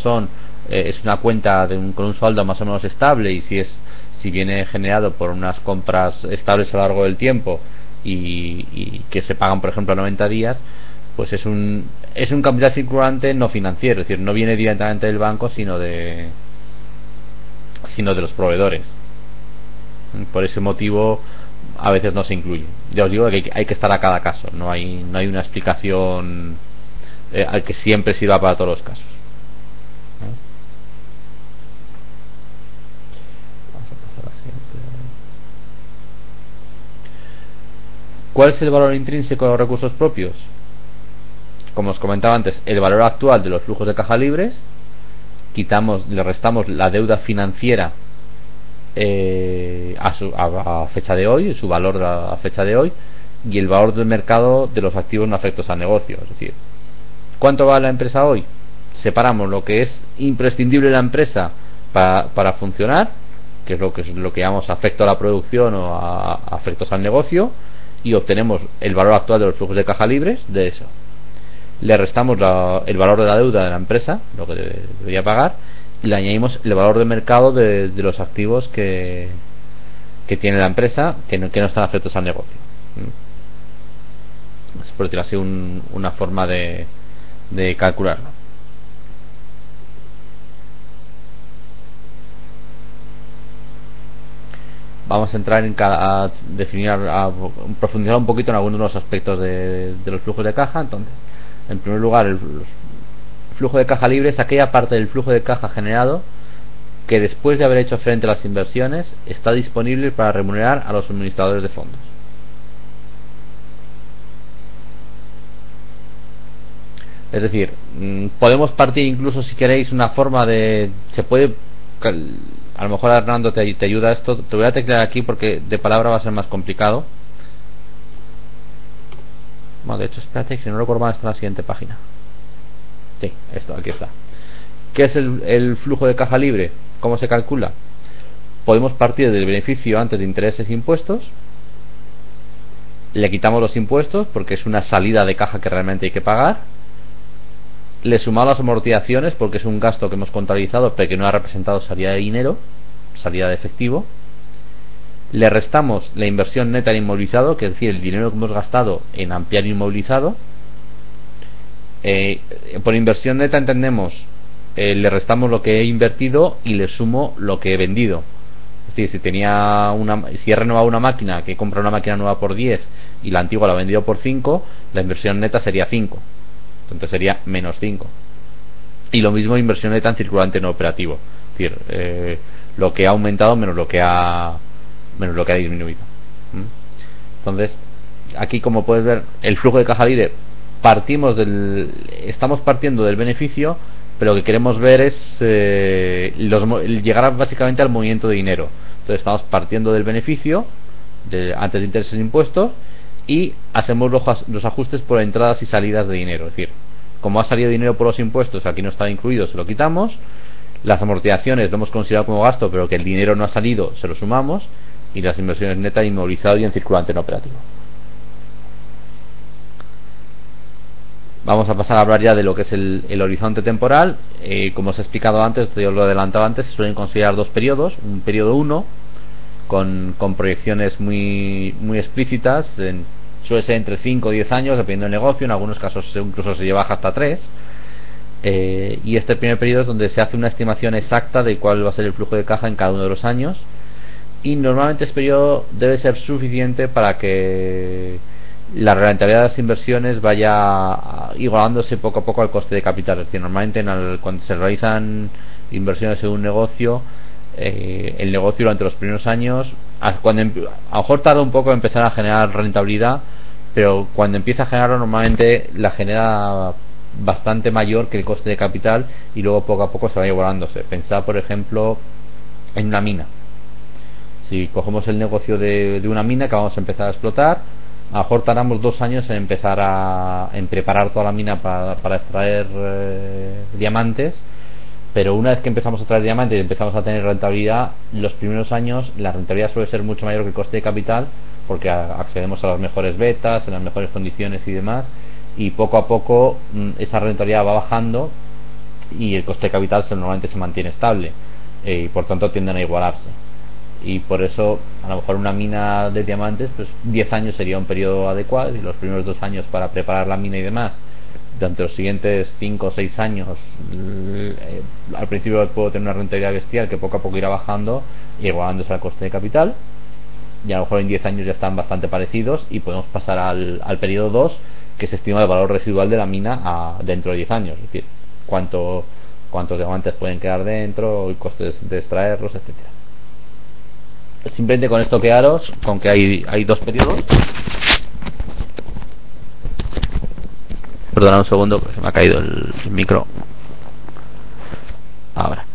es una cuenta con un saldo más o menos estable, y si viene generado por unas compras estables a lo largo del tiempo y que se pagan, por ejemplo, a 90 días, pues es un capital circulante no financiero, es decir, no viene directamente del banco, sino de los proveedores. Por ese motivo a veces no se incluye. Ya os digo que hay que estar a cada caso, no hay una explicación al que siempre sirva para todos los casos. ¿Cuál es el valor intrínseco de los recursos propios? Como os comentaba antes, el valor actual de los flujos de caja libres, le restamos la deuda financiera a fecha de hoy, su valor a fecha de hoy, y el valor del mercado de los activos no afectos al negocio. Es decir, ¿cuánto vale la empresa hoy? Separamos lo que es imprescindible en la empresa para funcionar, que es lo que llamamos afecto a la producción o a afectos al negocio, y obtenemos el valor actual de los flujos de caja libres de eso. Le restamos el valor de la deuda de la empresa, lo que debería pagar, y le añadimos el valor de mercado de los activos que tiene la empresa que no están afectos al negocio. Es, por decirlo así, una forma de calcularlo. Vamos a entrar a definir, a profundizar un poquito en algunos de los aspectos de los flujos de caja. Entonces, en primer lugar, el flujo de caja libre es aquella parte del flujo de caja generado que después de haber hecho frente a las inversiones está disponible para remunerar a los suministradores de fondos. Es decir, podemos partir incluso, si queréis, una forma de... Se puede... A lo mejor Hernando te ayuda a esto. Te voy a teclear aquí porque de palabra va a ser más complicado. Bueno, de hecho, espérate, que si no recuerdo mal está en la siguiente página. Sí, esto, aquí está. ¿Qué es el flujo de caja libre? ¿Cómo se calcula? Podemos partir del beneficio antes de intereses e impuestos. Le quitamos los impuestos porque es una salida de caja que realmente hay que pagar. Le sumamos las amortizaciones porque es un gasto que hemos contabilizado pero que no ha representado salida de dinero, salida de efectivo. Le restamos la inversión neta en inmovilizado, que es decir, el dinero que hemos gastado en ampliar inmovilizado. Por inversión neta entendemos, le restamos lo que he invertido y le sumo lo que he vendido. Es decir, si he renovado una máquina, que he comprado una máquina nueva por 10 y la antigua la he vendido por 5, la inversión neta sería 5. Entonces sería menos 5. Y lo mismo inversión neta en circulante no operativo. Es decir, lo que ha aumentado menos lo que ha disminuido. Entonces, aquí, como puedes ver, el flujo de caja libre estamos partiendo del beneficio, pero lo que queremos ver es llegar básicamente al movimiento de dinero. Entonces estamos partiendo del beneficio antes de intereses e impuestos, y hacemos los ajustes por entradas y salidas de dinero. Es decir, como ha salido dinero por los impuestos, aquí no está incluido, se lo quitamos. Las amortizaciones lo hemos considerado como gasto, pero que el dinero no ha salido, se lo sumamos. Y las inversiones netas inmovilizado y en circulante no operativo. Vamos a pasar a hablar ya de lo que es el horizonte temporal. Como os he explicado antes, yo lo he adelantado antes, se suelen considerar dos periodos. Un periodo 1 con proyecciones muy explícitas, suele ser entre 5 y 10 años dependiendo del negocio, en algunos casos incluso se lleva hasta 3. Y este primer periodo es donde se hace una estimación exacta de cuál va a ser el flujo de caja en cada uno de los años, y normalmente este periodo debe ser suficiente para que la rentabilidad de las inversiones vaya igualándose poco a poco al coste de capital. Es decir, normalmente cuando se realizan inversiones en un negocio, el negocio durante los primeros años, a lo mejor tarda un poco en empezar a generar rentabilidad, pero cuando empieza a generarlo normalmente la genera bastante mayor que el coste de capital, y luego poco a poco se va igualándose. Pensad, por ejemplo, en una mina. Si cogemos el negocio de una mina que vamos a empezar a explotar, a lo mejor tardamos 2 años en empezar en preparar toda la mina para extraer diamantes, pero una vez que empezamos a extraer diamantes y empezamos a tener rentabilidad, los primeros años la rentabilidad suele ser mucho mayor que el coste de capital, porque accedemos a las mejores vetas, en las mejores condiciones y demás, y poco a poco esa rentabilidad va bajando y el coste de capital normalmente se mantiene estable, y por tanto tienden a igualarse. Y por eso a lo mejor una mina de diamantes, pues 10 años sería un periodo adecuado, y los primeros 2 años para preparar la mina y demás. Durante los siguientes 5 o 6 años al principio puedo tener una rentabilidad bestial que poco a poco irá bajando y igualándose al coste de capital, y a lo mejor en 10 años ya están bastante parecidos y podemos pasar al periodo 2, que se estima el valor residual de la mina dentro de 10 años, es decir, cuántos diamantes pueden quedar dentro, el coste de extraerlos, etcétera. Simplemente con esto quedaros con que hay 2 periodos. Perdona un segundo, pues se me ha caído el micro. Ahora,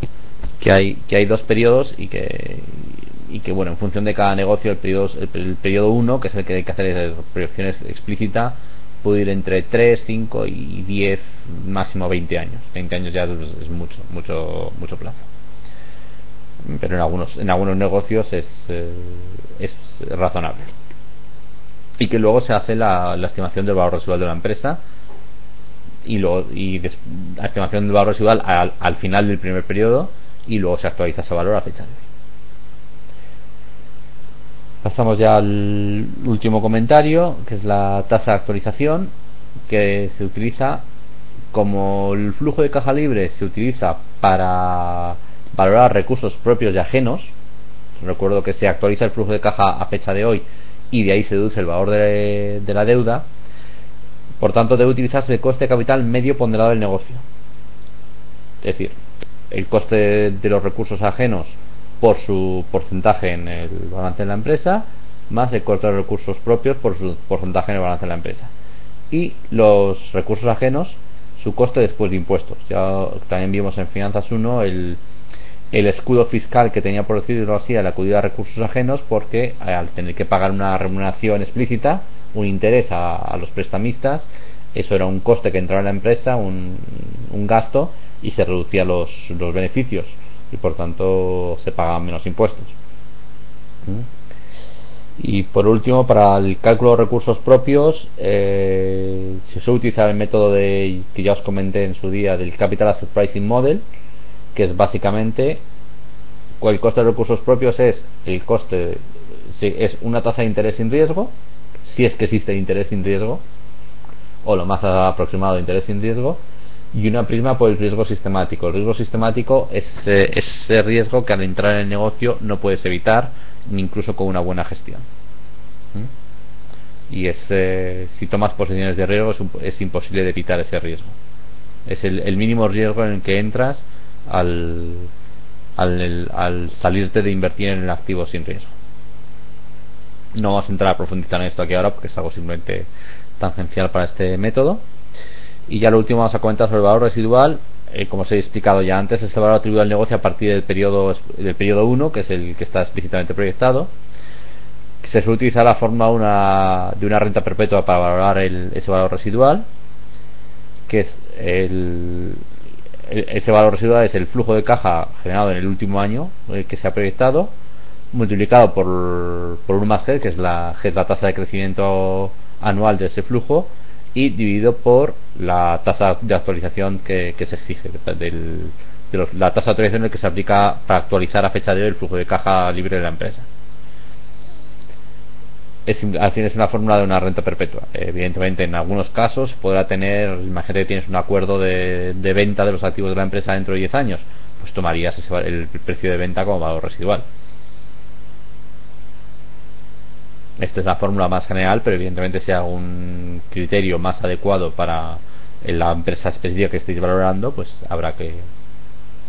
que hay 2 periodos y que bueno, en función de cada negocio, el periodo 1, que es el que hay que hacer proyecciones explícita, puede ir entre 3, 5 y 10, máximo 20 años. 20 años ya es mucho plazo. pero en algunos negocios es razonable. Y que luego se hace la estimación del valor residual de la empresa y la estimación del valor residual al final del primer periodo, y luego se actualiza ese valor a fecha de hoy. Pasamos ya al último comentario, que es la tasa de actualización, que se utiliza como el flujo de caja libre se utiliza para valorar recursos propios y ajenos. Recuerdo que se actualiza el flujo de caja a fecha de hoy y de ahí se deduce el valor de la deuda. Por tanto, debe utilizarse el coste de capital medio ponderado del negocio, es decir, el coste de los recursos ajenos por su porcentaje en el balance de la empresa, más el coste de los recursos propios por su porcentaje en el balance de la empresa, y los recursos ajenos su coste después de impuestos. Ya también vimos en Finanzas 1 el escudo fiscal que tenía, por decirlo así, al acudir a recursos ajenos, porque al tener que pagar una remuneración explícita, un interés a los prestamistas, eso era un coste que entraba en la empresa, un gasto, y se reducían los beneficios y por tanto se pagaban menos impuestos. Y por último, para el cálculo de recursos propios, se suele utilizar el método que ya os comenté en su día, del Capital Asset Pricing Model, que es básicamente el coste de recursos propios es una tasa de interés sin riesgo, si es que existe interés sin riesgo, o lo más aproximado de interés sin riesgo, y una prima por el riesgo sistemático. El riesgo sistemático es ese riesgo que al entrar en el negocio no puedes evitar, ni incluso con una buena gestión. Y si tomas posiciones de riesgo es imposible de evitar ese riesgo. Es el mínimo riesgo en el que entras al salirte de invertir en el activo sin riesgo. No vamos a entrar a profundizar en esto aquí ahora porque es algo simplemente tangencial para este método. Y ya lo último vamos a comentar sobre el valor residual. Como os he explicado ya antes, es el valor atribuido al negocio a partir del periodo 1, que es el que está explícitamente proyectado. Se suele utilizar la fórmula de una renta perpetua para valorar ese valor residual, que es ese valor residual es el flujo de caja generado en el último año que se ha proyectado, multiplicado por 1 más G, que es la tasa de crecimiento anual de ese flujo, y dividido por la tasa de actualización que se exige, la tasa de actualización que se aplica para actualizar a fecha de hoy el flujo de caja libre de la empresa. Al fin es una fórmula de una renta perpetua. Evidentemente, en algunos casos podrá tener, imagínate que tienes un acuerdo de venta de los activos de la empresa dentro de 10 años, pues tomarías el precio de venta como valor residual. Esta es la fórmula más general, pero evidentemente si hay algún criterio más adecuado para la empresa específica que estéis valorando, pues habrá que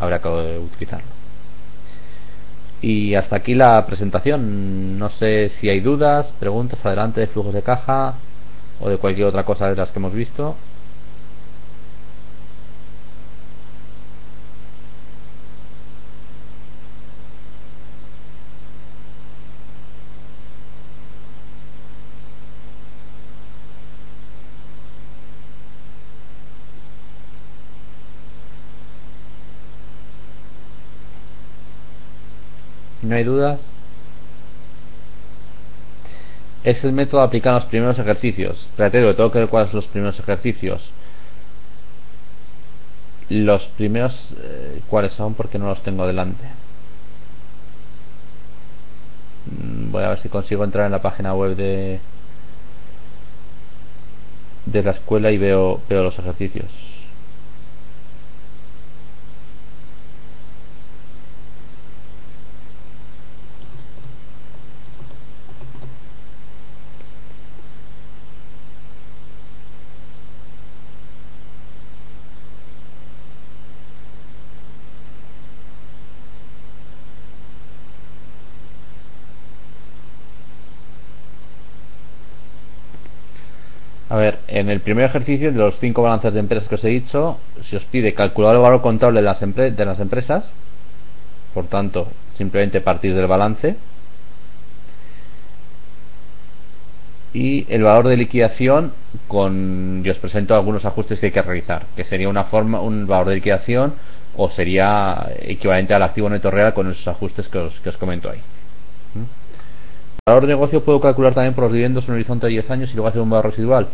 utilizarlo. Y hasta aquí la presentación. No sé si hay dudas, preguntas adelante de flujos de caja o de cualquier otra cosa de las que hemos visto. ¿No hay dudas? Es el método aplicado en los primeros ejercicios. Espérate, tengo que ver cuáles son los primeros ejercicios. Los primeros, ¿cuáles son? Porque no los tengo delante. Voy a ver si consigo entrar en la página web de la escuela y veo los ejercicios. A ver, en el primer ejercicio de los 5 balances de empresas que os he dicho, se os pide calcular el valor contable de las empresas. Por tanto, simplemente partir del balance. Y el valor de liquidación yo os presento algunos ajustes que hay que realizar, que sería un valor de liquidación o sería equivalente al activo neto real con esos ajustes que os comento ahí. El valor de negocio puedo calcular también por los dividendos en un horizonte de 10 años y luego hacer un valor residual.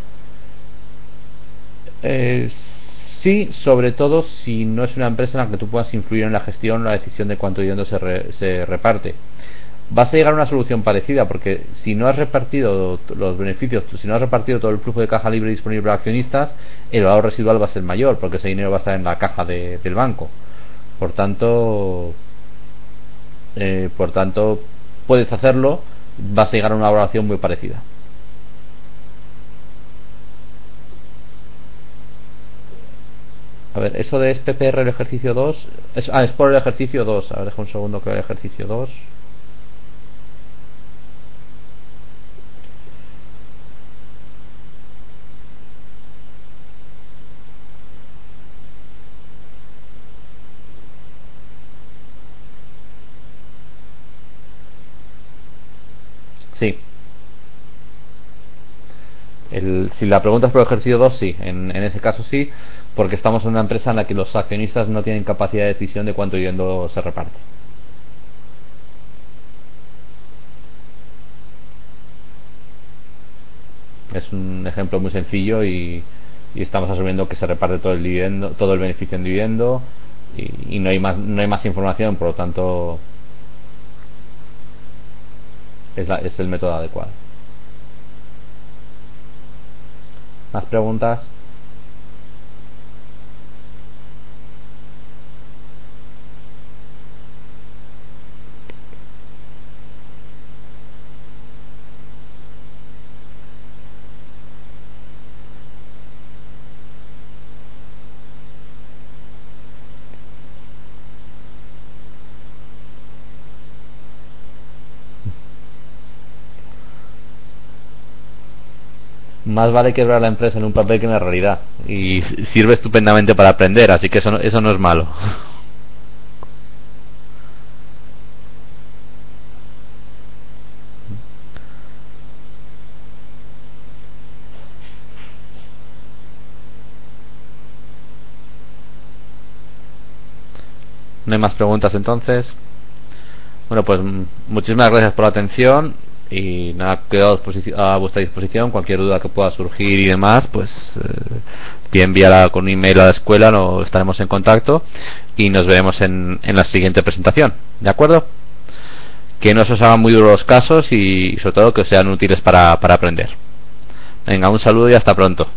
Sí, sobre todo si no es una empresa en la que tú puedas influir en la gestión o la decisión de cuánto dividendo se reparte. Vas a llegar a una solución parecida, porque si no has repartido los beneficios, si no has repartido todo el flujo de caja libre disponible a accionistas, el valor residual va a ser mayor, porque ese dinero va a estar en la caja del banco. Por tanto, puedes hacerlo, vas a llegar a una valoración muy parecida. A ver, eso de es PPR el ejercicio 2 es por el ejercicio 2. A ver, deja un segundo que vea el ejercicio 2. Sí. Si la pregunta es por el ejercicio 2, sí. En ese caso sí, porque estamos en una empresa en la que los accionistas no tienen capacidad de decisión de cuánto dividendo se reparte. Es un ejemplo muy sencillo y estamos asumiendo que se reparte todo el dividendo, todo el beneficio en dividendo, y no hay más información, por lo tanto es el método adecuado. ¿Más preguntas? Más vale quebrar la empresa en un papel que en la realidad, y sirve estupendamente para aprender, así que eso no es malo. No hay más preguntas entonces. Bueno, pues muchísimas gracias por la atención y nada, quedo a vuestra disposición. Cualquier duda que pueda surgir y demás, pues bien enviarla con un email a la escuela, estaremos en contacto y nos veremos en la siguiente presentación. ¿De acuerdo? Que no se os hagan muy duros los casos y sobre todo que sean útiles para aprender. Venga, un saludo y hasta pronto.